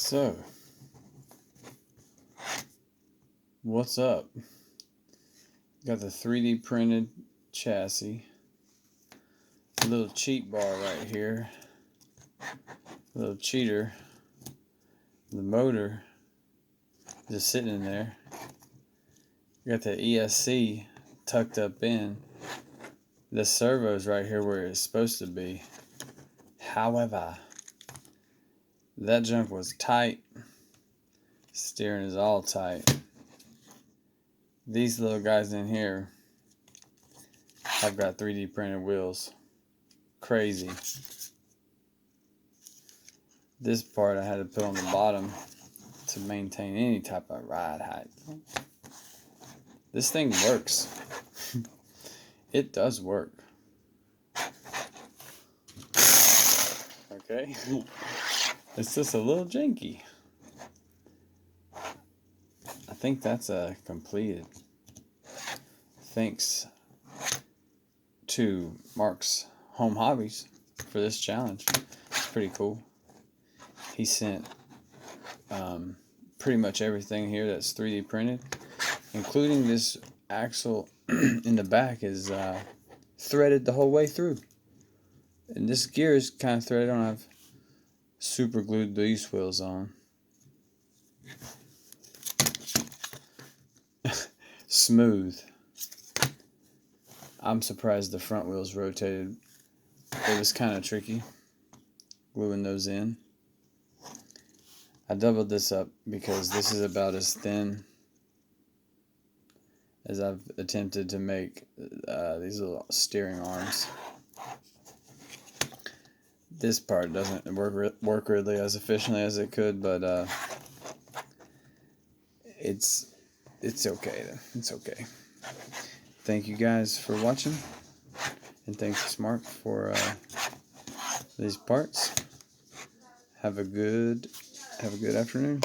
So, what's up? Got the 3D printed chassis, a little cheat bar right here, a little cheater, the motor just sitting in there. Got the ESC tucked up in. The servo's right here where it's supposed to be. However, that junk was tight. Steering is all tight. These little guys in here have got 3D printed wheels. Crazy. This part I had to put on the bottom to maintain any type of ride height. This thing works. It does work. Okay. It's just a little janky. I think that's completed. Thanks to Mark's Home Hobbies for this challenge. It's pretty cool. He sent pretty much everything here that's 3D printed, including this axle in the back is threaded the whole way through. And this gear is kind of threaded. I don't have super glued these wheels on. Smooth. I'm surprised the front wheels rotated. It was kind of tricky gluing those in. I doubled this up because this is about as thin as I've attempted to make these little steering arms. This part doesn't work really as efficiently as it could, but it's okay. It's okay. Thank you guys for watching, and thanks Mark for these parts. Have a good afternoon.